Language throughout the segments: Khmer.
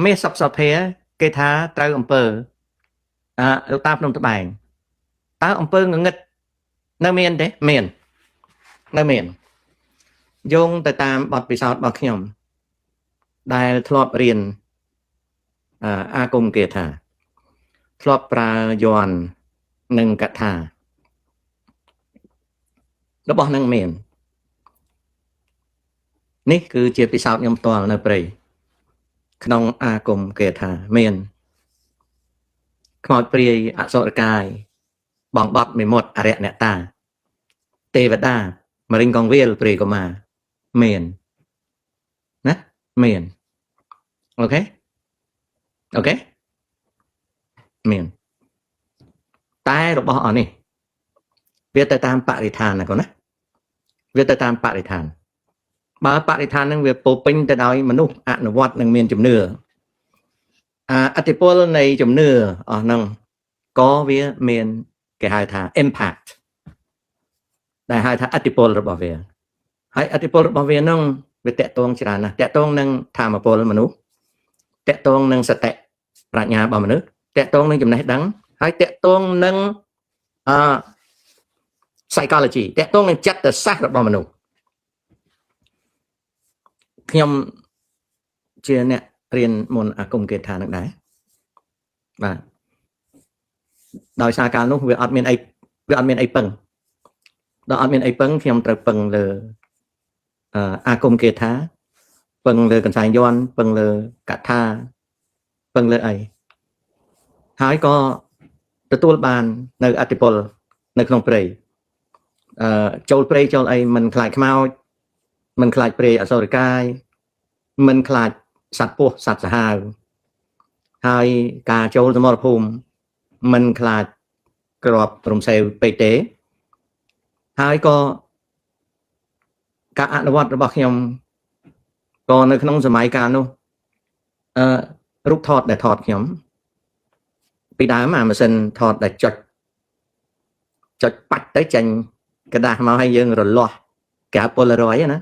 មេសពសភាគេថាត្រូវអំពើលោកតាភ្នំត្បែងតើអំពើងងឹតនៅមានទេមាននៅមានយោងទៅតាមបទពិសោធន៍របស់ខ្ញុំដែលធ្លាប់រៀនអាគមគេថាធ្លាប់ប្រើយន្តនិងកថារបស់នឹងមាននេះគឺជាពិសោធន៍ខ្ញុំផ្ទាល់នៅព្រៃក្នុងអាគមគេថាមានខ្មោចព្រាយអសុរកាយបងបត់មេមត់អរិយអ្នកតាទេវតាមរិញកងវាលព្រាយកុមារមានណាមានអូខេមានតែរបស់អស់នេះវាទៅតាមបរិស្ថានណាកូនណាវាទៅតាមបរិស្ថានបើបរិស្ថាននឹងវាពោពេញទៅដោយមនុស្សអនុវត្តនឹងមានជំនឿអតិពលនៃជំនឿអស់ហ្នឹងក៏វាមានគេហៅថា impact ដែលហៅថាអតិពលរបស់វាហើយអតិពលរបស់វាហ្នឹងវាតកតងច្រើនណាស់តកតងនឹងធម្មពលមនុស្សតកតងនឹងសតិប្រាជ្ញារបស់មនុស្សតកតងនឹងចំណេះដឹងហើយតកតងនឹងpsychology តកតងនឹងចិត្តសាស្ត្ររបស់មនុស្សខ្ញុំជាអ្នករៀនមុនអាគមគេថានឹងដែរបាទដោយសារកាលនោះវាអត់មានអីពឹងដល់អត់មានអីពឹងខ្ញុំត្រូវពឹងលើអាគមគេថាពឹងលើកន្សែងយន្តពឹងលើកថាពឹងលើអីហើយក៏ទទួលបាននៅអតិពលនៅក្នុងព្រៃចូលព្រៃចូលអីមិនខ្លាចខ្មោចមិនខ្លាចព្រៃអសុរកាយមិនខ្លាចសត្វពស់សត្វសាហាវហើយការចូលសមរភូមិមិនខ្លាចក្របរំសេវពេកទេហើយក៏ការអនុវត្តរបស់ខ្ញុំក៏នៅក្នុងសម័យកាលនោះរូបថតដែលថតខ្ញុំពីដើមអាម៉ាស៊ីនថតដែលចុចបាច់ទៅចេញกระดาษមកឲ្យយើងរលាស់គេហៅ Polaroid ណា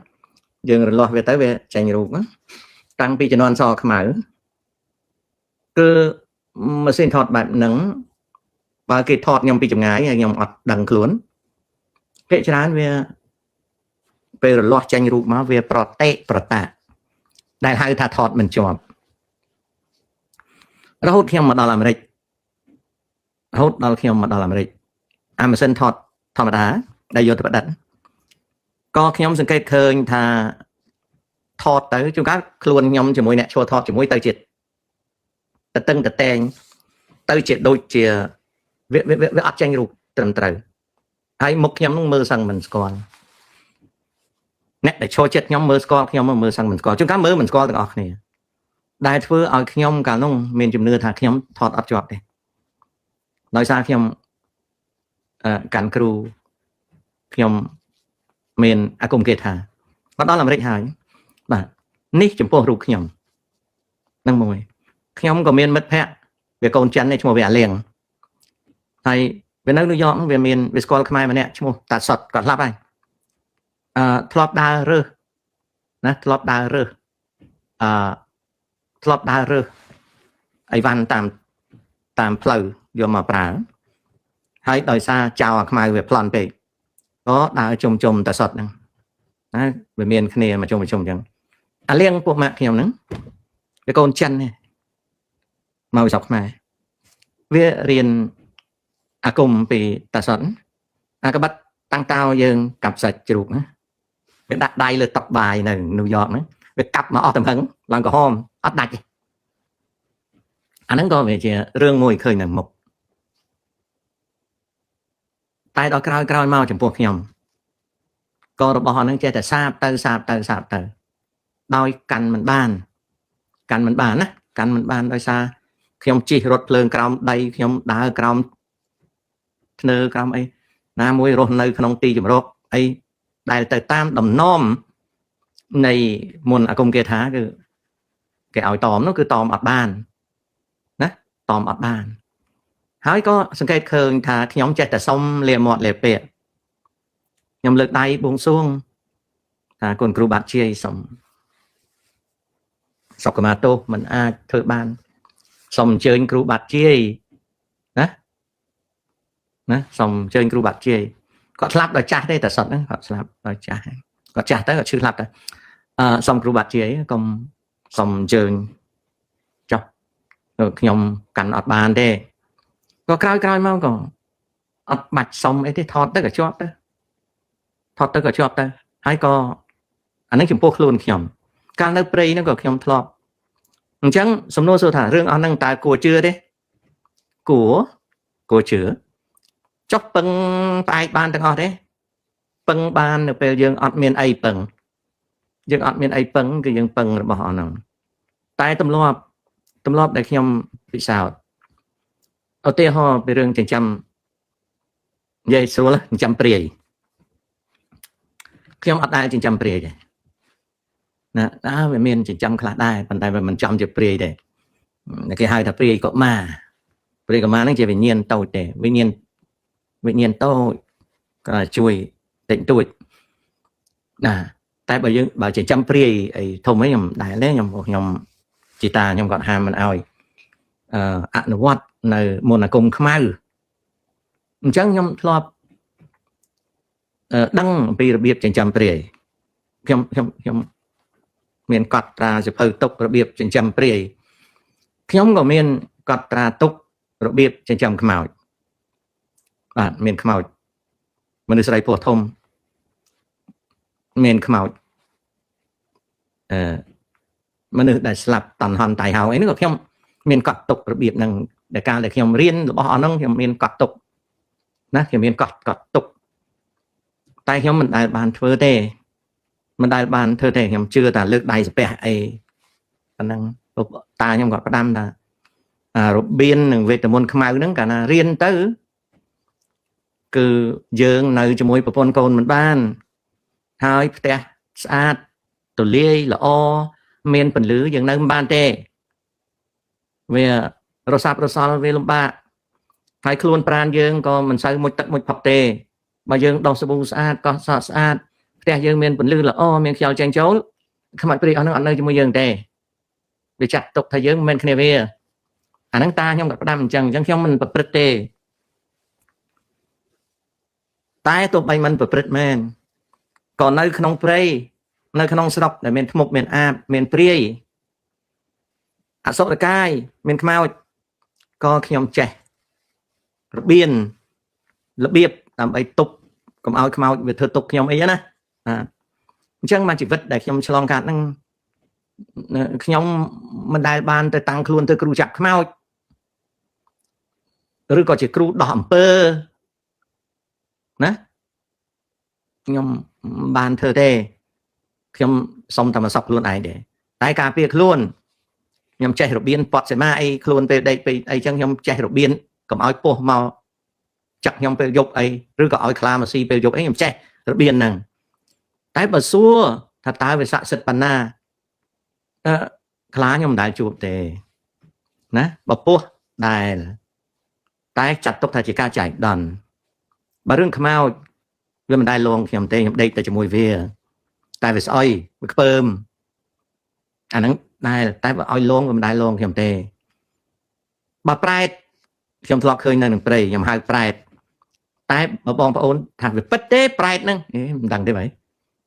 យើងរលាស់វាទៅវាចេញរូបតាំងពីជំនាន់សខ្មៅគឺម៉ាស៊ីនថតបែបហ្នឹងបើគេថតខ្ញុំពីចម្ងាយហើយខ្ញុំអត់ដឹងខ្លួនភាគច្រើនវាពេលរលាស់ចេញរូបមកវាប្រតាដែលហៅថាថតមិនជាប់រហូតខ្ញុំមកដល់អាមេរិកអាម៉ាស៊ីនថតធម្មតាដែលយកទៅប្រឌិតក៏ខ្ញុំសង្កេតឃើញថាថតទៅជួនកាលខ្លួនខ្ញុំជាមួយអ្នកឈរថតជាមួយទៅជាតឹងតតែងទៅជាដូចជាវាអត់ចេញរូបត្រឹមត្រូវហើយមុខខ្ញុំនឹងមើលសឹងមិនស្គាល់អ្នកដែលឈរចិត្តខ្ញុំមើលស្គាល់ខ្ញុំមើលសឹងមិនស្គាល់ជួនកាលមើលមិនស្គាល់ទាំងអស់គ្នាដែលធ្វើឲ្យខ្ញុំកាលនោះមានជំនឿថាខ្ញុំថតអត់ជាប់ទេដោយសារខ្ញុំកាន់គ្រូខ្ញុំមានអាគមគេថាមកដល់អាមេរិកហើយបាទនេះចំពោះរូបខ្ញុំនឹងមួយខ្ញុំក៏មានមិត្តភ័ក្តិវាកូនចិនឈ្មោះវាអាលៀងហើយវានៅញូវយ៉កវាស្គាល់ខ្មែរម្នាក់ឈ្មោះតាសុតគាត់ស្លាប់ហើយធ្លាប់ដើររើសណាធ្លាប់ដើររើសអីវ៉ាន់តាមផ្លូវយកមកប្រើហើយដោយសារចៅអាខ្មៅវាប្លន់ពេកក៏ដើរជុំតាសុតហ្នឹងណាវាមានគ្នាមកជុំអញ្ចឹងអាលៀងពួកម៉ាក់ខ្ញុំហ្នឹងវាកូនចិននេះមកស្រុកខ្មែរវារៀនអាគមពីតាសុតអាក្បិតតាំងតោយើងកាប់សាច់ជ្រូកណាវាដាក់ដៃលើតុបាយនៅញូវយ៉កហ្នឹងវាកាប់មកអស់ទំហឹងឡើងក្រហមអត់ដាច់ទេអាហ្នឹងក៏វាជារឿងមួយឃើញនៅមុខតែដល់ក្រោយមកចំពោះខ្ញុំក៏របស់ហ្នឹងចេះតែសាបទៅដោយកាន់មិនបានដោយសារខ្ញុំជិះរថភ្លើងក្រោមដីខ្ញុំដើរក្រោមធ្នើក្រោមអីណាមួយរស់នៅក្នុងទីជំរកអីដែលទៅតាមដំណំនៃមុនអាគមគេថាគឺគេឲ្យតอมនោះគឺតอมអត់បានណាតอมអត់បានហើយក៏សង្កេតឃើញថាខ្ញុំចេះតែសុំលាមាត់លាពាក្យខ្ញុំលើកដៃបួងសួងថាគុណគ្រូបាត់ជាយសុំ សកមាទោសមិនអាចធ្វើបានសូមអញ្ជើញគ្រូបាត់ជាយណាសូមអញ្ជើញគ្រូបាត់ជាយគាត់ស្លាប់ដោយចាស់ទេតែសុទ្ធហ្នឹងគាត់ស្លាប់ដោយចាស់គាត់ចាស់ទៅគាត់ឈឺស្លាប់ទៅសូមគ្រូបាត់ជាយកុំសូមអញ្ជើញចុះខ្ញុំកាន់អត់បានទេក៏ក្រោយមកក៏អត់បាច់សុំអីទេថតទៅក៏ជាប់ទៅហើយក៏អានេះចំពោះខ្លួនខ្ញុំកាលនៅព្រៃហ្នឹងក៏ខ្ញុំធ្លាប់អញ្ចឹងសំណួរសួរថារឿងអស់ហ្នឹងតើគួរជឿទេគួរជឿចុះពឹងផ្អែកបានទាំងអស់ទេពឹងបាននៅពេលយើងអត់មានអីពឹងយើងអត់មានអីពឹងគឺយើងពឹងរបស់អស់ហ្នឹងតែទម្លាប់ដែលខ្ញុំពិសោធន៍ឧទាហរណ៍ពីរឿងចិញ្ចឹមនិយាយស្រួលចិញ្ចឹមព្រាយខ្ញុំអត់ដែលចិញ្ចឹមព្រាយទេណាវាមានចិញ្ចឹមខ្លះដែរប៉ុន្តែវាមិនចំជាព្រាយទេគេហៅថាព្រាយកុមារហ្នឹងជាវិញ្ញាណតូចទេវិញ្ញាណតូចក៏ជួយតិចតួចណាតែបើចិញ្ចឹមព្រាយអីធំអីខ្ញុំដែរទេខ្ញុំជីតាខ្ញុំគាត់ហាមមិនអោយអនុវត្តនៅមន្តអាគមខ្មៅអញ្ចឹងខ្ញុំធ្លាប់ដឹងអំពីរបៀបចិញ្ចឹមព្រាយខ្ញុំមានកត់ត្រាសភៅទុករបៀបចិញ្ចឹមព្រាយខ្ញុំក៏មានកត់ត្រាទុករបៀបចិញ្ចឹមខ្មោចបាទមានខ្មោចមនុស្សស្រីពោះធំមានខ្មោចមនុស្សដែលស្លាប់តន់ហន់តៃហោអីហ្នឹងក៏ខ្ញុំមានកត់ទុករបៀបហ្នឹងដែលកាលដែលខ្ញុំរៀនរបស់អស់ហ្នឹងខ្ញុំមានកត់ទុកណាខ្ញុំមានកត់ទុកតែខ្ញុំមិនដែលបានធ្វើទេខ្ញុំជឿតែលើកដៃស្ពះអីអាហ្នឹងតាខ្ញុំគាត់ផ្ដាំថារបៀននិងវេទមន្តខ្មៅហ្នឹងកាលណារៀនទៅគឺយើងនៅជាមួយប្រពន្ធកូនមិនបានហើយផ្ទះស្អាតទូលាយល្អមានពន្លឺយើងនៅមិនបានទេវារសាប់រសល់វាលំបាកហើយខ្លួនប្រាណយើងក៏មិនសូវមុជទឹកមុជផឹកទេបើយើងដោះសាប៊ូស្អាតកោះសក់ស្អាតផ្ទះយើងមានពន្លឺល្អមានខ្យល់ចេញចូលខ្មោចព្រាយអស់ហ្នឹងអត់នៅជាមួយយើងទេវាចាត់ទុកថាយើងមិនមែនគ្នាវាអាហ្នឹងតាខ្ញុំក៏ផ្ដាំអញ្ចឹងខ្ញុំមិនប្រព្រឹត្តទេតែទោះបីមិនប្រព្រឹត្តមែនក៏នៅក្នុងព្រៃនៅក្នុងស្រុកដែលមានធ្មប់មានអាបមានព្រាយអសុរកាយមានខ្មោចក៏ខ្ញុំចេះរបៀបដើម្បីទប់កុំឲ្យខ្មោចវាធ្វើទុកខ្ញុំអីណាអញ្ចឹងមកជីវិតដែលខ្ញុំឆ្លងកាត់ហ្នឹងខ្ញុំមិនដែលបានទៅតាំងខ្លួនទៅគ្រូចាប់ខ្មោចឬក៏ជាគ្រូដោះអំពើណាខ្ញុំបានធ្វើទេខ្ញុំសុំតែមកសក់ខ្លួនឯងទេតែការពារខ្លួនខ្ញុំចេះរបៀនប៉ត់សេមាអីខ្លួនពេលដេកពេលអីចឹងខ្ញុំចេះរបៀនកុំឲ្យពោះមកចាក់ខ្ញុំពេលយប់អីឬក៏ឲ្យខ្លាមកស៊ីពេលយប់អីខ្ញុំចេះរបៀនហ្នឹងតែបើសួរថាតើវាស័ក្តិសិទ្ធិប៉ុណ្ណាខ្លាខ្ញុំមិនដែលជួបទេណាបើពោះដែលតែចាត់ទុកថាជាការចែកដន្យបើរឿងខ្មោចវាមិនដែលលងខ្ញុំទេខ្ញុំដេកតែជាមួយវាតែវាស្អុយវាខ្ពើមអាហ្នឹងដែលតែបើឲ្យលងវាមិនដែលលងខ្ញុំទេបើប្រែតខ្ញុំធ្លាប់ឃើញនៅក្នុងព្រៃខ្ញុំហៅប្រែតតែបើបងប្អូនថាវាពិតទេប្រែតហ្នឹងមិនដឹងទេભાઈ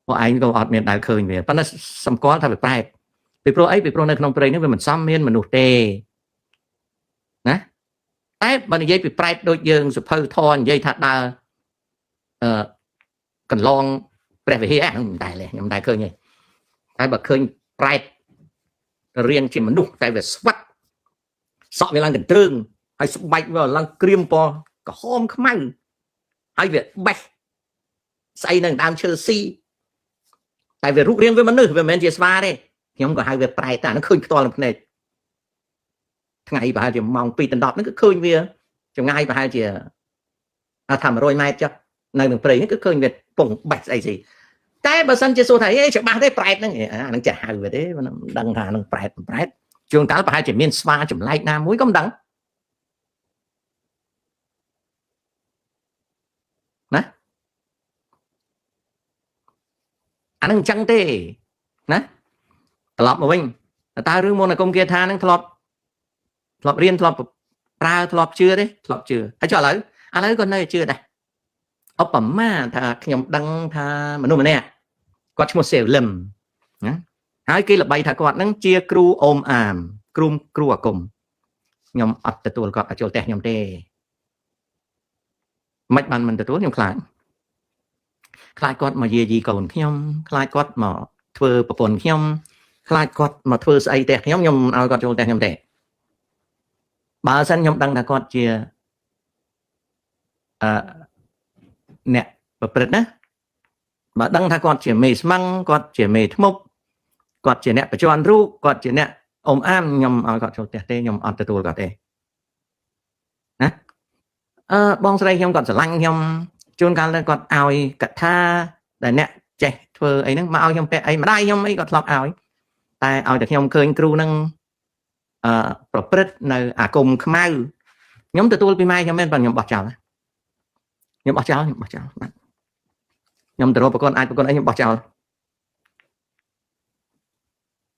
ពួកឯងក៏អត់មានដែលឃើញវាប៉ុន្តែសម្គាល់ថាវាប្រែតពីព្រោះអីពីព្រោះនៅក្នុងព្រៃនេះវាមិនសមមានមនុស្សទេណាតែបើនិយាយពីប្រែតដូចយើងសុភៅធរនិយាយថាដើរកន្លងព្រះវិហារមិនដែលទេខ្ញុំមិនដែលឃើញទេតែបើឃើញប្រែតរៀងជាមនុស្សតែវាស្វិតសក់វាឡើងកន្ទ្រើងហើយស្បែកវាឡើងក្រៀមពណ៌ក្រហមខ្មៅហើយវាបេះស្អីនៅដើមឈើស៊ីតែវារូបរាងវាមនុស្សវាមិនមែនជាស្វាទេខ្ញុំក៏ហៅវាប្រែតតែនឹងឃើញផ្ទាល់នឹងភ្នែកថ្ងៃប្រហែលជាម៉ោង2ដល់10ហ្នឹងគឺឃើញវាចម្ងាយប្រហែលជាថា100ម៉ែត្រចុះនៅក្នុងព្រៃហ្នឹងគឺឃើញវាពងបេះស្អីស៊ីតែបើសិនជាសួរថាច្បាស់ទេប្រែតហ្នឹងអាហ្នឹងចាស់ហៅវាទេមិនដឹងថាហ្នឹងប្រែតជួនកាលប្រហែលជាមានស្វាចម្លែកណាមួយក៏មិនដឹងណាអាហ្នឹងអញ្ចឹងទេណាត្រឡប់មកវិញ ta rương môn là công kia tha nó thọp riêng thọp ra thọp chưa đấy thọp chưa hãy cho lấy anh lấy con này chưa đây ốc bẩm mà thà nhom đăng thà mà nôm nè quạt một xẻo lầm hai kia là bay thà quạt nó chia kru ôm ảm kru ở cùng nhom ọt từ tuổi quạt ở chỗ tẹt nhom tê mạch bàn mình từ tuổi nhom khai quạt mà gì còn nhom khai quạt mà thưa bập bồn nhom khai quạt mà thưa say tẹt nhom ao quạt chỗ tẹt nhom tê bà sân nhom đăng thà quạt chia nè bập bệt đó mà đăng thà quạt chia mề măng quạt chia mề thmốc quạt chia nè cho ăn ru quạt chia nè ôm am nhom ao quạt chỗ tẹt tê nhom ọt từ tuổi quạt tê bong sợi nhom quạt sờ lăng nhom chôn can lên quạt ao cắt tha để nè chạy thưa ấy nó mà ao nhom tê ấy mà đai nhom ấy quạt lọc ao tại ao được nhom khơi kêu năng bập bệt nơi cùng khmau nhóm từ tôi mai nhóm bên bằng nhóm bọt chảo nhóm từ rồi con ai con ấy nhóm bọt chảo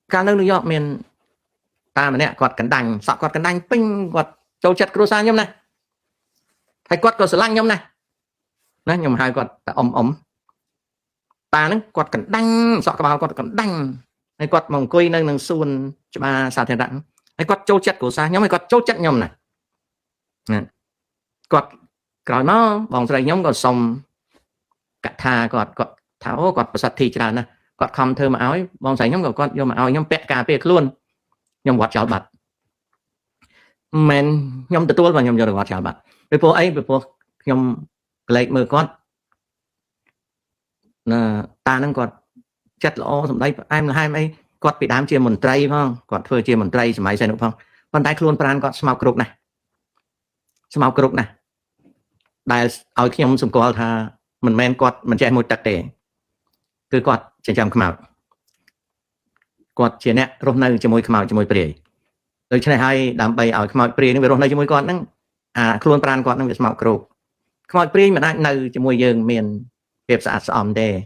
ca nơi New York miền ta mà nè quạt cắn đành sọ quạt cắn đành ping quạt châu chặt crosa nhóm này hay quạt có sờ lăng nhóm này nó nhóm hai quạt ống ta nó quạt cắn đành sọ bao quạt cắn đành hay quạt mỏng quây nơi nâng xuân cho ba sao thiên đặng hay quạt châu chặt crosa nhóm hay quạt châu chặt nhóm này quạt cõi nó bong sợi nhóm còn xong cả tha quạt tháo quạt sạch thì ra nè quạt không thơ mà áo bong sợi nhóm còn quạt vô mà áo nhóm pet cà phê luôn nhóm quạt chảo bạch men nhóm từ tôi và nhóm vô được quạt chảo bạch với phố ấy với phố nhóm lấy mưa quạt ta nó quạt chất lỗ xong đây em là hai mấy quạt bị đám chia một tray không quạt phơi chia một tray máy xe nữa không con tay luôn pran quạt smau cục này smau cục này đại ở khi ông sùng co tha mình men quạt mình chạy một tắc để cứ quạt trên trăm khmau quạt chia nè rốt nơi cho môi khmau cho môi bể rồi trên này hai đám bay ở khmau bể nó về rốt nơi cho môi con nó luôn pran quạt nó về smau cục khmau bể mà đang nơi cho môi dương miền việc sạch sòm đề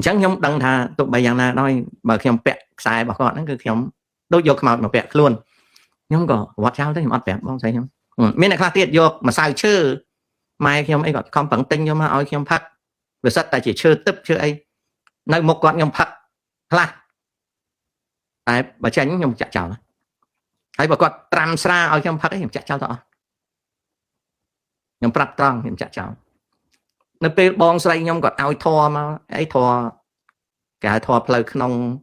chẳng nhóm đăng tha tụi bay giang na nói mà khi ông bẹt xài bảo con nó cứ khi ông đôi vô khmau mà bẹt luôn nhóm có quạt cháo tới nhóm bẹt không thấy nhóm miền này khác tiệt vô mà sao chứ mai khi ông ấy gọi không bằng tinh nhưng mà ơi khi ông phát vừa sắt tại chỉ chơi tiếp chơi ấy nơi một con nhom phát là tại bà tránh nhom chặt chào hay bà con tram xa ở trong phát ấy nhom chặt chào đó nhom phát trăng nhom chặt chào nó pe bong say nhom còn ao thò mà ấy thò cả thò plei nông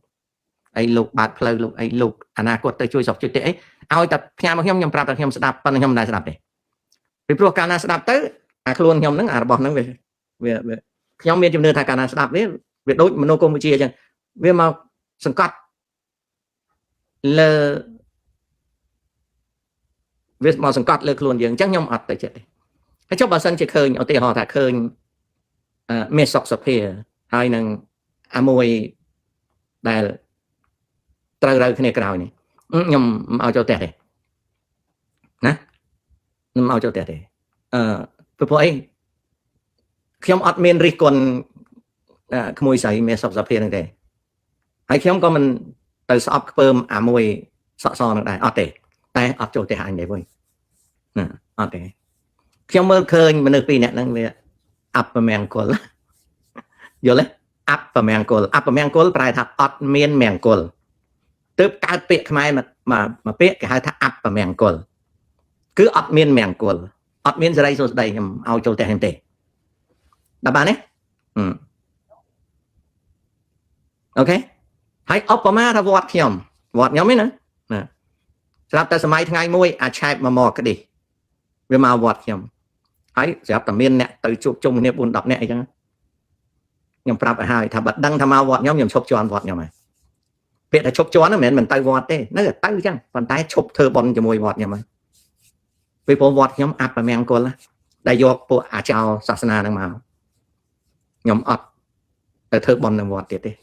ấy lục bạc plei lục ấy lục anh có tới chui dọc chui tệ ao tập nhà mà nhom phát nhom đạp pan nhom đại đạp đấy vì pro cana đạp tới luôn nhom nó bỏ nó về nhóm miền trong nơi thà cả là đạp đấy việc đối mà nô Campuchia chẳng vì mà sừng cắt là việc mà sừng cắt là luôn dường chắc nhom ọt tại chết cái chốc bà sân chỉ khơi ở tây họ thà khơi mê sọc sập hè hai năng môi đại trời rồi cái này cái nào này nhom ao cho tẹt này nè nhom ao cho tẹt này phụ ấy khi ông admin riêng còn môi sấy mẹ sập sập hiện này hay khi ông có mình từ sập bơm môi sọ sọ này tại chỗ tệ hành để vui khi ông mơ khơi mình được pin nè năng về upper mankol vô lấy upper mankol phải thật admin mankol tức cái bệ khai mà bệ cái hai thằng upper mankol cứ admin mankol admin ra đây rồi đây ao chỗ tệ hành tệ đáp án đấy ok hãy Obama ra vọt nhóm ấy nữa sắp tới máy ngày môi chạy mà mò cái đi về mà vọt nhóm hãy sắp tầm miên nè từ chụp chung nè buồn đọc nè chứ nhóm prap hai thà bật đăng tham ao vọt nhóm chụp cho vọt nhóm này việc là chụp cho nó mình tay vọt đấy nó là tay chăng còn tay chụp thơ bòn cho môi vọt nhóm này vì bộ vọt nhóm áp và men cô là đại vô bộ chào sasana năng màu nhóm ọt từ thơ bòn năng vọt tiệt đi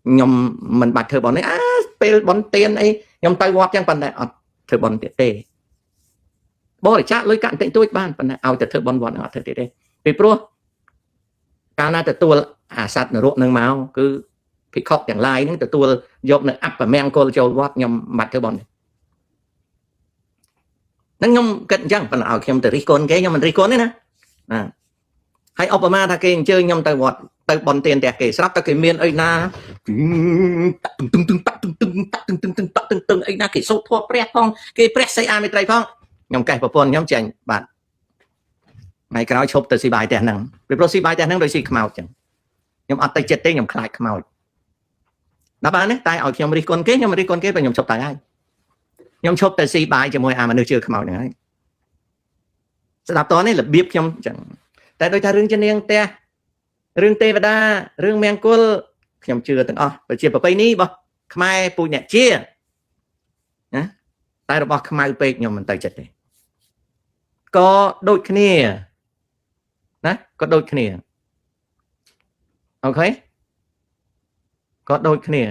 nhóm mình bạch thơ bòn ấy pe bòn tiền ấy nhóm tay vọt chẳng phần đại ọt thơ bòn tiệt tê bố để chat lối cạn tịnh tôi ban phần đại ao từ thơ bòn vọt ọt thơ tiệt đi vì pro cái nào từ tua sát nở ruộng năng màu cứ ភិក្ខុទាំងឡាយហ្នឹងទទួលយកនៅអបមង្គលចូលវត្តខ្ញុំមិនធ្វើបន់ហ្នឹងខ្ញុំគិតអញ្ចឹងប៉ុន្តែឲ្យខ្ញុំទៅរិះគន់គេខ្ញុំមិនរិះគន់ទេណាហើយឧបមាថាគេអញ្ជើញខ្ញុំទៅវត្តទៅបន់ទានផ្ទះគេស្រាប់តែគេមានអីណាទឹងអីណាគេសូត្រធម៌ព្រះផងគេព្រះសីអាមេត្រីផងខ្ញុំកេះប្រពន្ធខ្ញុំចាញ់បាទថ្ងៃក្រោយឈប់ទៅស៊ីបាយផ្ទះហ្នឹងពីព្រោះស៊ីបាយផ្ទះហ្នឹងដូចស៊ីខ្មោចចឹងខ្ញុំអត់ទៅចិត្តទេខ្ញុំខ្លាចខ្មោចដល់បានទេតែឲ្យខ្ញុំរិះគន់គេខ្ញុំរិះគន់គេពេលខ្ញុំឈប់ទៅហើយខ្ញុំឈប់ទៅស៊ីបាយជាមួយអាមនុស្សជឿខ្មោចហ្នឹងហើយស្ដាប់តនេះរបៀបខ្ញុំចឹងតែដូចថារឿងជំនាញផ្ទះរឿងទេវតារឿងមង្គលខ្ញុំជឿទាំងអស់ប្រជាប្រពៃណីរបស់ខ្មែរពូជអ្នកជាណាតែរបស់ខ្មៅពេកខ្ញុំមិនទៅចិត្តទេក៏ដូចគ្នាណាក៏ដូចគ្នាអូខេក៏ដូចគ្នា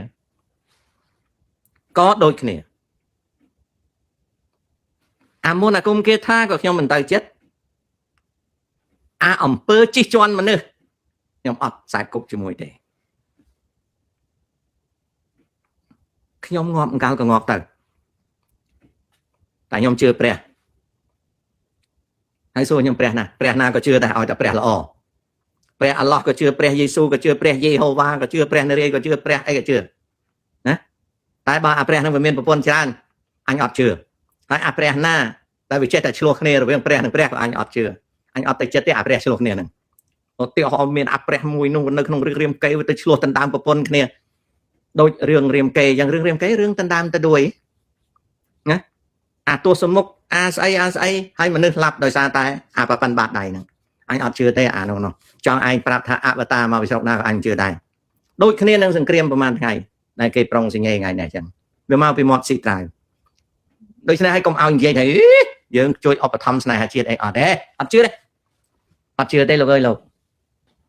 អាមុនអាគុំគេថាក៏ខ្ញុំមិនទៅចិត្តអាអំពើជិះជាន់មនុស្សខ្ញុំអត់ខ្សែគប់ជាមួយទេខ្ញុំងាប់អង្កលក៏ងាប់ទៅតែខ្ញុំជឿព្រះហើយសួរខ្ញុំព្រះណាក៏ជឿតែឲ្យតែព្រះល្អព្រះអាឡោះក៏ជឿព្រះយេស៊ូក៏ជឿព្រះយេហូវ៉ាក៏ជឿព្រះនារីក៏ជឿព្រះអីក៏ជឿណាតែបើអាព្រះនឹងវាមានប្រពន្ធច្រើនអញអត់ជឿហើយអាព្រះណាតែវាចេះតែឆ្លោះគ្នារវាងព្រះនិងព្រះក៏អញអត់ជឿអញអត់ទៅចិត្តទេអាព្រះឆ្លោះគ្នាហ្នឹងឧទាហរណ៍មានអាព្រះមួយនោះនៅក្នុងរឿងរាមកេរ្តិ៍វាទៅឆ្លោះដណ្ដើមប្រពន្ធគ្នាដូចរឿងរាមកេរ្តិ៍យ៉ាងរឿងរាមកេរ្តិ៍រឿងដណ្ដើមទៅដួយណាអាទោសមុខអាស្អីហើយមនុស្សស្លាប់ដោយសារតែអាប្រប៉ាន់បាតដៃហ្នឹងអញអត់ជឿទេអានោះចង់ឯងប្រាប់ថាអវតារមកពីស្រុកណាក៏អញជឿដែរដូចគ្នានឹងសង្គ្រាមប្រហែលថ្ងៃដែលគេប្រុងសញ្ញេថ្ងៃនេះអញ្ចឹងវាមកពីមាត់ស៊ីត្រាវដូច្នេះហើយកុំឲ្យនិយាយថាយើងជួយឧបត្ថម្ភស្នេហាជាតិអីអត់ទេអត់ជឿទេលោកអើយលោក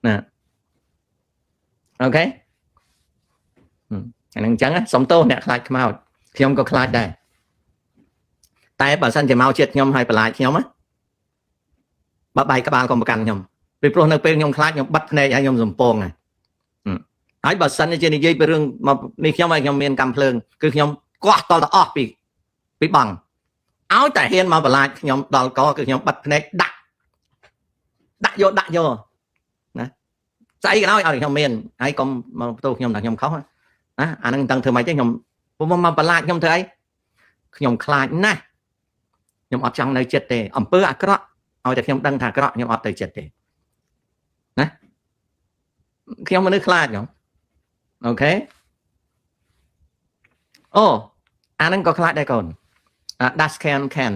ណាអូខេអានឹងអញ្ចឹងសុំទោសអ្នកខ្លាចខ្មោចខ្ញុំក៏ខ្លាចដែរតែបើសិនជាមកជាតិខ្ញុំឲ្យបន្លាចខ្ញុំណាបើបាយក្បាលកុំប្រកាន់ខ្ញុំពីព្រោះនៅពេលខ្ញុំខ្លាចខ្ញុំបិទភ្នែកហើយខ្ញុំសំពងហើយបើសិនជានិយាយពីរឿងមកនេះខ្ញុំឲ្យខ្ញុំមានកម្មភ្លើងគឺខ្ញុំកោះតល់ទៅអស់ពីបងឲ្យតែហ៊ានមកបន្លាចខ្ញុំដល់កគឺខ្ញុំបិទភ្នែកដាក់យកណាស្អីក៏ដោយឲ្យខ្ញុំមានហើយកុំមកបន្ទោសខ្ញុំថាខ្ញុំខុសណាអានឹងដឹងធ្វើម៉េចទេខ្ញុំពុំមកបន្លាចខ្ញុំធ្វើអីខ្ញុំខ្លាចណាស់ខ្ញុំអត់ចង់នៅចិត្តទេអំពើអាក្រក់ឲ្យតែខ្ញុំដឹងថាអាក្រក់ខ្ញុំអត់ទៅចិត្តទេណាខ្ញុំមនុស្សខ្លាចខ្ញុំអូខេអូអានឹងក៏ខ្លាចដែរកូនដាស់can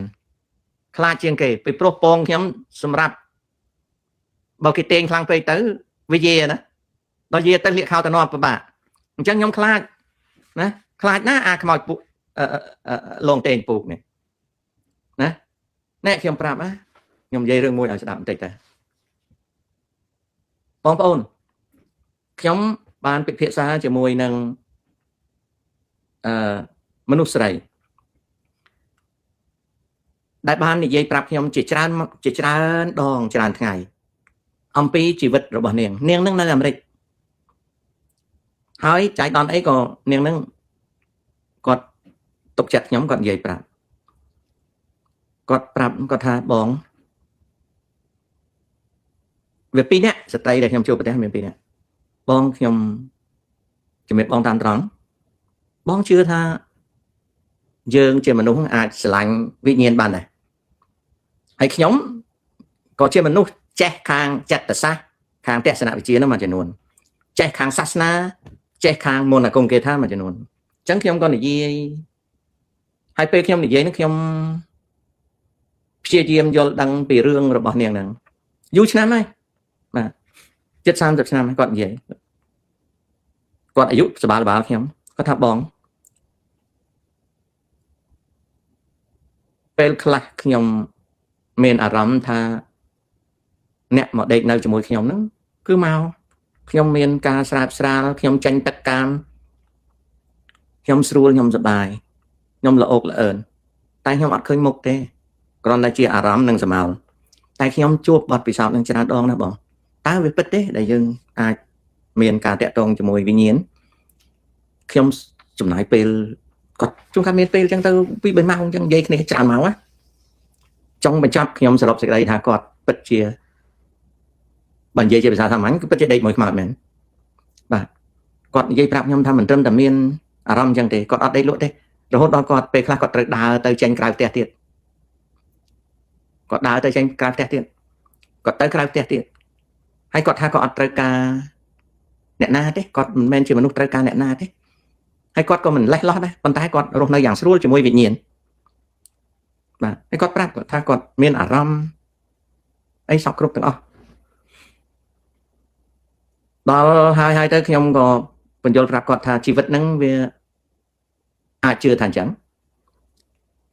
ខ្លាចជាងគេពីព្រោះពងខ្ញុំសម្រាប់បើគេទាញខ្លាំងពេកទៅវាយាណាដល់យាទៅលាកខោទៅនាំពិបាកអញ្ចឹងខ្ញុំខ្លាចណាខ្លាចណាអាខ្មោចពួកលងតេងពូកនេះណាណែខ្ញុំប្រាប់ខ្ញុំនិយាយរឿងមួយឲ្យស្ដាប់បន្តិចតែបងប្អូនខ្ញុំបានពិភាក្សាជាមួយនឹងមនុស្សស្រីដែលបាននិយាយប្រាប់ខ្ញុំជាច្រើនដងច្រើនថ្ងៃអំពីជីវិតរបស់នាងនឹងនៅអាមេរិកហើយចៃដន្យអីក៏នាងនឹងគាត់ទុកចិត្តខ្ញុំគាត់និយាយប្រាប់គាត់ថាបងវា2នាក់ស្ត្រីដែលខ្ញុំជួបប្រទេសមាន2នាក់បងខ្ញុំជំរាបបងតាមត្រង់បងជឿថាយើងជាមនុស្សអាចស្រឡាញ់វិញ្ញាណបានដែរហើយខ្ញុំក៏ជាមនុស្សចេះខាងចិត្តសាស្ត្រខាងទស្សនវិជ្ជានោះមួយចំនួនចេះខាងសាសនាចេះខាងមន្តអាគមគេថាមួយចំនួនអញ្ចឹងខ្ញុំក៏និយាយហើយពេលខ្ញុំនិយាយនោះខ្ញុំព្យាយាមយល់ដឹងពីរឿងរបស់នាងហ្នឹងយូរឆ្នាំហើយបាទជិត30ឆ្នាំគាត់និយាយគាត់អាយុសបាល់ខ្ញុំគាត់ថាបងពេលខ្លះខ្ញុំមានអារម្មណ៍ថាអ្នកមកដេកនៅជាមួយខ្ញុំហ្នឹងគឺមកខ្ញុំមានការស្រាបស្រាលខ្ញុំចាញ់ទឹកកាមខ្ញុំស្រួលខ្ញុំសប្បាយខ្ញុំល្អកល្អឿនតែខ្ញុំអត់ឃើញមុខទេគ្រាន់តែជាអារម្មណ៍និងសម្ោលតែខ្ញុំជួបបទពិសោធន៍នឹងច្រើនដងណាបងតើវាពិតទេដែលយើងអាចមានការតាក់ទងជាមួយវិញ្ញាណ ខ្ញុំចំណាយពេលគាត់ជួនកាលមានពេលអញ្ចឹងទៅ2 3ម៉ោងអញ្ចឹងនិយាយគ្នាច្រើនម៉ោងណាចង់បញ្ចប់ខ្ញុំសរុបសេចក្តីថាគាត់ពិតជាបើនិយាយជាភាសាសាមញ្ញគឺពិតជាដេកមួយខ្មោចមែនបាទគាត់និយាយប្រាប់ខ្ញុំថាមិនត្រឹមតែមានអារម្មណ៍អញ្ចឹងទេគាត់អត់ដេកលក់ទេរហូតដល់គាត់ពេលខ្លះគាត់ត្រូវដើរទៅចេញក្រៅផ្ទះទៀតគាត់ដើរទៅចេញក្រៅផ្ទះទៀតគាត់ទៅក្រៅផ្ទះទៀតហើយគាត់ថាគាត់អត់ត្រូវការអ្នកណាទេគាត់មិនមែនជាមនុស្សត្រូវការអ្នកណាទេហើយគាត់ក៏មិនលេះលោះដែរប៉ុន្តែគាត់រស់នៅយ៉ាងស្រួលជាមួយវិញ្ញាណបាទហើយគាត់ប្រាប់គាត់ថាគាត់មានអារម្មណ៍អីសពគ្រប់ទាំងអស់ដល់ហើយទៅខ្ញុំក៏បញ្យល់ប្រាប់គាត់ថាជីវិតហ្នឹងវាអាចជឿថាអញ្ចឹង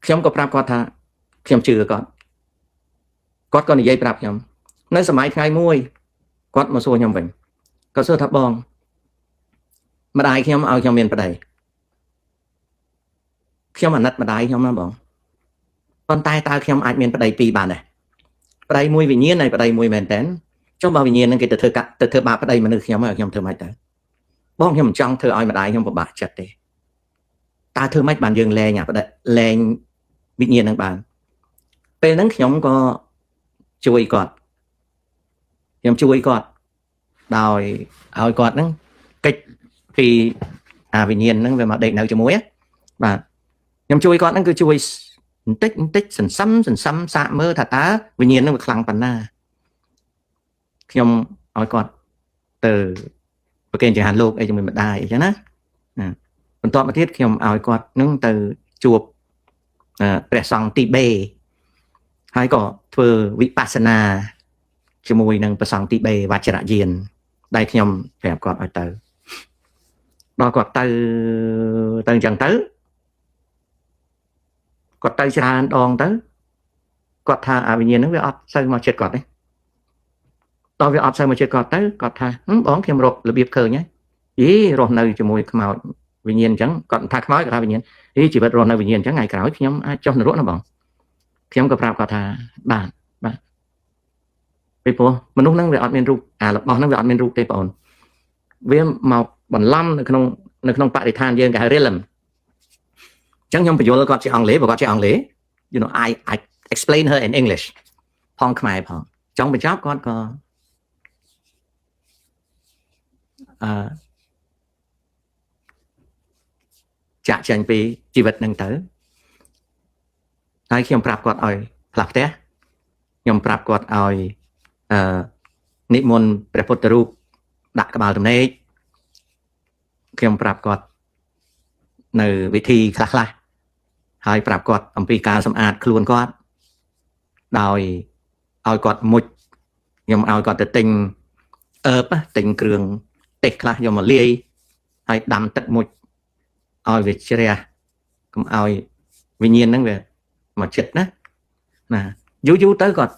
ខ្ញុំក៏ប្រាប់គាត់ថាខ្ញុំជឿគាត់ក៏និយាយប្រាប់ខ្ញុំនៅសម័យថ្ងៃមួយគាត់មកសួរខ្ញុំវិញគាត់សួរថាបងម្ដាយខ្ញុំឲ្យខ្ញុំមានប្តីខ្ញុំអាណិតម្ដាយខ្ញុំណាបងប៉ុន្តែតើខ្ញុំអាចមានប្តីពីរបានដែរប្តីមួយវិញ្ញាណហើយប្តីមួយមែនតើចុះបើវិញ្ញាណហ្នឹងគេទៅធ្វើបាបប្តីមនុស្សខ្ញុំឲ្យខ្ញុំធ្វើម៉េចទៅបងខ្ញុំមិនចង់ធ្វើឲ្យម្ដាយខ្ញុំពិបាកចិត្តទេតើធ្វើម៉េចបានយើងលែងប្តីលែងវិញ្ញាណហ្នឹងបានពេលហ្នឹងខ្ញុំក៏ជួយគាត់ខ្ញុំជួយគាត់ដោយឲ្យគាត់ហ្នឹងកិច្ចពីអាវិញ្ញាណហ្នឹងវាមកដេកនៅជាមួយបាទខ្ញុំជួយគាត់ហ្នឹងគឺជួយបន្តិចសន្សំសាកមើលថាតើវិញ្ញាណហ្នឹងវាខ្លាំងប៉ុណ្ណាខ្ញុំឲ្យគាត់ទៅប្រកេនចង្ហាន់លោកអីជាមួយម្ដាយអញ្ចឹងណាបន្ទាប់មកទៀតខ្ញុំឲ្យគាត់នឹងទៅជួបព្រះសង្ឃទីបេហើយក៏ធ្វើវិបស្សនាជាមួយនឹងព្រះសង្ឃទីបេវជ្រយានដែលខ្ញុំប្រាប់គាត់ឲ្យទៅដល់គាត់ទៅអញ្ចឹងទៅគាត់ទៅច្រើនដងទៅគាត់ថាអាវិញ្ញាណហ្នឹងវាអត់សូវមកចិត្តគាត់ទេដល់វាអត់សូវមកចិត្តគាត់ទៅគាត់ថាបងខ្ញុំរករបៀបឃើញហើយរស់នៅជាមួយខ្មោចវិញ្ញាណអញ្ចឹងគាត់ថាខ្មោចគាត់ថាវិញ្ញាណជីវិតរស់នៅវិញ្ញាណអញ្ចឹងថ្ងៃក្រោយខ្ញុំអាចចុះនរកណាបងខ្ញុំក៏ប្រាប់គាត់ថាបាទពីព្រោះមនុស្សហ្នឹងវាអត់មានរូបរបស់ហ្នឹងវាអត់មានរូបទេបងអូនវាមកបន្លំនៅក្នុងបរិស្ថានយើងគេហៅ realm អញ្ចឹងខ្ញុំបញ្យល់គាត់ជាអង់គ្លេសបើគាត់ជាអង់គ្លេស you know I explain her in English ផងខ្មែរផងចង់បញ្ចប់គាត់ក៏ចាក់ចេញពីជីវិតហ្នឹងទៅហើយខ្ញុំប្រាប់គាត់ឲ្យផ្លាស់ផ្ទះខ្ញុំប្រាប់គាត់ឲ្យនិមន្តព្រះពុទ្ធរូបដាក់ក្បាលទំនេរខ្ញុំប្រាប់គាត់នៅវិធីខ្លះហើយប្រាប់គាត់អំពីការសម្អាតខ្លួនគាត់ដោយឲ្យគាត់មុជខ្ញុំឲ្យគាត់ទៅទិញទិញគ្រឿងទេសខ្លះយកមកលាយហើយដាំទឹកមុជឲ្យវាជ្រះកុំឲ្យវិញ្ញាណហ្នឹងវាមកចិត្តណាយូរទៅគាត់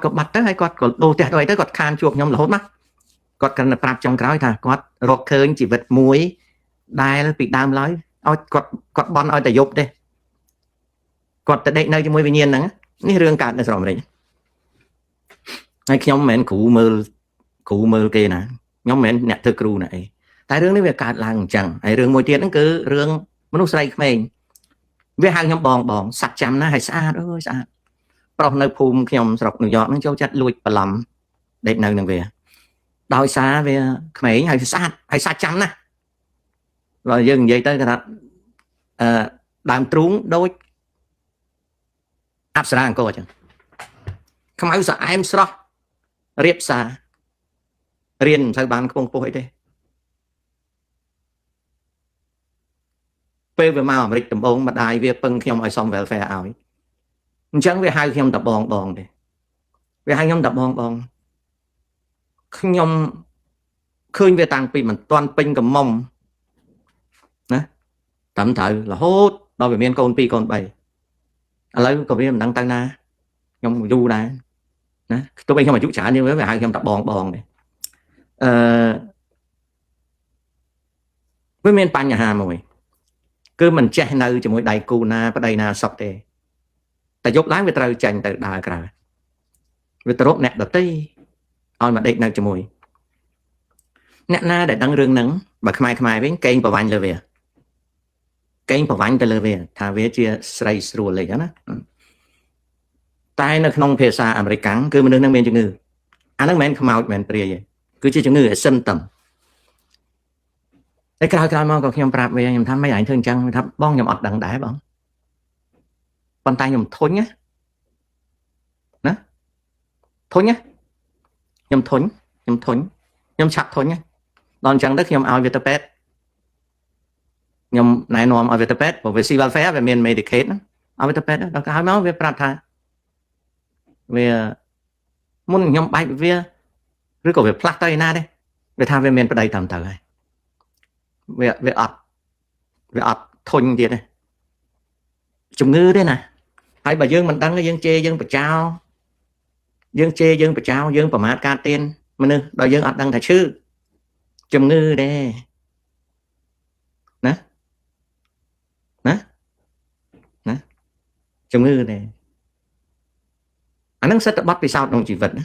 ក៏បាត់ទៅហើយគាត់ក៏ដូរផ្ទះទៅគាត់ខានជួបខ្ញុំរហូតណាគាត់គ្រាន់តែប្រាប់ចុងក្រោយថាគាត់រកឃើញជីវិតមួយដែលពីដើមឡើយឲ្យគាត់បន់ឲ្យតែយប់ទេគាត់ទៅដេកនៅជាមួយវិញ្ញាណហ្នឹងនេះរឿងកើតនៅស្រុកអាមេរិកហើយខ្ញុំមិនមែនគ្រូមើលគេណាខ្ញុំមិនមែនអ្នកធ្វើគ្រូណាអីតែរឿងនេះវាកើតឡើងអញ្ចឹងហើយរឿងមួយទៀតហ្នឹងគឺរឿងមនុស្សស្រីក្មេងវាហៅខ្ញុំបងសាច់ចាំណាហើយស្អាតស្អាតប្រុសនៅភូមិខ្ញុំស្រុកញូវយ៉កហ្នឹងចូលចិត្តលួចបន្លំដេកនៅនឹងវាដោយសារវាក្មេងហើយស្អាតហើយសាច់ចាំណាបើយើងនិយាយទៅគេថាដើមទ្រូងដូចអប្សរាអង្គរអញ្ចឹងខ្មៅស្អែមស្រស់រៀបសាររៀនមិនសូវបានខ្ពង់ខ្ពស់អីទេពេលវាមកអាមេរិកដំបូងម្ដាយវាពឹងខ្ញុំឲ្យសុំ welfare ឲ្យអញ្ចឹងវាហៅខ្ញុំតបងទេវាហៅខ្ញុំតបងខ្ញុំឃើញវាតាំងពីមិនទាន់ពេញកំមុំណាតាមត្រូវរហូតដល់វាមានកូន2កូន3ឥឡូវក៏វាមិនដឹងទៅណាខ្ញុំយូរដែរណាទោះបីខ្ញុំអាយុច្រើនជាងវាហៅខ្ញុំតបងទេវាមានបញ្ហាមួយគឺមិនចេះនៅជាមួយដៃគូណាប្តីណាសពទេតែយប់ឡើងវាត្រូវចាញ់ទៅដើរក្រៅវាទៅរកអ្នកដទៃឲ្យមកដេកនៅជាមួយ អ្នកណាដែលដឹងរឿងហ្នឹងបើខ្មែរវិញកេងប្រវាញ់លើវាកេងប្រវាញ់ទៅលើវាថាវាជាស្រីស្រួលអីចឹងណាតែនៅក្នុងភាសាអាមេរិកគឺមនុស្សហ្នឹងមានជំងឺអាហ្នឹងមិនមែនខ្មោចមិនមែនព្រាយទេគឺជាជំងឺ symptom តែក្រោយមកក៏ខ្ញុំប្រាប់វាខ្ញុំថាមិនឯងធ្វើអញ្ចឹងថាបងខ្ញុំអត់ដឹងដែរបងប៉ុន្តែខ្ញុំធុញណាធុញខ្ញុំធុញខ្ញុំឆាប់ធុញដល់អញ្ចឹងទៅខ្ញុំឲ្យវាទៅពេទ្យខ្ញុំណែនាំឲ្យវាទៅពេទ្យព្រោះវា welfare វាមាន Medicaid ឲ្យវាទៅពេទ្យដល់ក្រោយមកវាប្រាប់ថាវាមុនខ្ញុំបែកវាឬក៏វាផ្លាស់ទៅឯណាទេវាថាវាមានប្តីតាមទៅហើយវាអត់ធុញទៀតទេជំងឺទេណាហើយបើយើងមិនដឹងយើងជេរយើងបចោយើងជេរយើងបចោយើងប្រមាថការទៀនមនុស្សដល់យើងអត់ដឹងថាឈឺជំងឺដែរណាជំងឺដែរអានឹងសិតតែបត់ពិសោធន៍ក្នុងជីវិតណា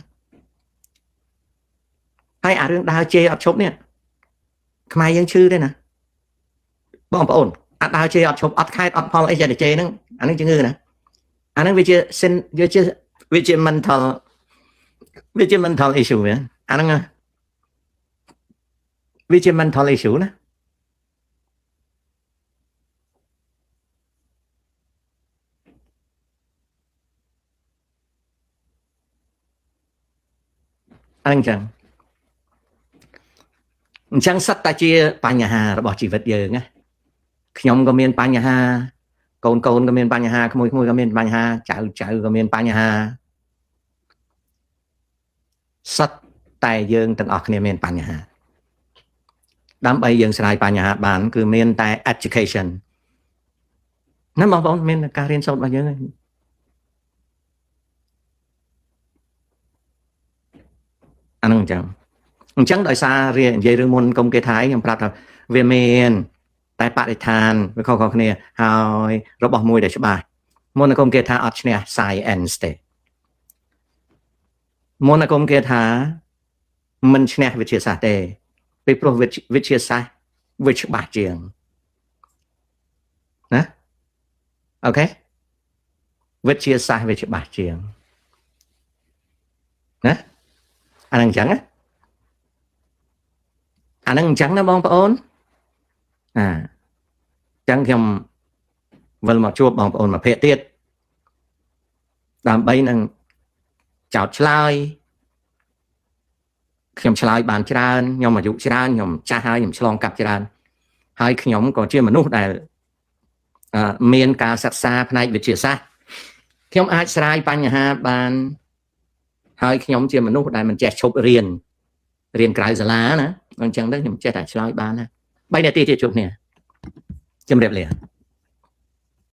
ហើយអារឿងដើរជេរអត់ឈប់នេះខ្មែរយើងឈឺទេណាបងប្អូនអាដើរជេរអត់ឈប់អត់ខែតអត់ផលអីចេះតែជេរហ្នឹងអានឹងជំងឺណាអានឹងវាជា mental issue វាអានឹងវាជា mental issue ណាអញ្ចឹងសិតតែជាបញ្ហារបស់ជីវិតយើងណាខ្ញុំក៏មានបញ្ហាកូនក៏មានបញ្ហាក្មួយក៏មានបញ្ហាចៅក៏មានបញ្ហាសិតតែយើងទាំងអស់គ្នាមានបញ្ហាដើម្បីយើងស្រាយបញ្ហាបានគឺមានតែ education ណាបងប្អូនមានការរៀនសូត្ររបស់យើងអានឹងអញ្ចឹងដោយសាររៀននិយាយរឿងមុនកុំគេថាខ្ញុំប្រាប់ថាវាមានតែបរិស្ថានវាខុសៗគ្នាហើយរបស់មួយដែលច្បាស់មុនគុំគេថាអត់ឈ្នះ science ទេមុនគុំគេថាមិនឈ្នះវិទ្យាសាស្ត្រទេពីព្រោះវិទ្យាសាស្ត្រវាច្បាស់ជាងណាអូខេវិទ្យាសាស្ត្រវាច្បាស់ជាងណាអានឹងអញ្ចឹងណាបងប្អូនអញ្ចឹងខ្ញុំវិលមកជួបបងប្អូនមួយភាគទៀតដើម្បីនឹងចោតឆ្លើយខ្ញុំឆ្លើយបានច្រើនខ្ញុំអាយុច្រើនខ្ញុំចាស់ហើយខ្ញុំឆ្លងកាត់ច្រើនហើយខ្ញុំក៏ជាមនុស្សដែលមានការសិក្សាផ្នែកវិទ្យាសាស្ត្រខ្ញុំអាចស្រាយបញ្ហាបានហើយខ្ញុំជាមនុស្សដែលមិនចេះឈប់រៀនក្រៅសាលាណាអញ្ចឹងទៅខ្ញុំចេះតែឆ្លើយបានណា3នាទីទៀតជួបគ្នាជម្រាបលា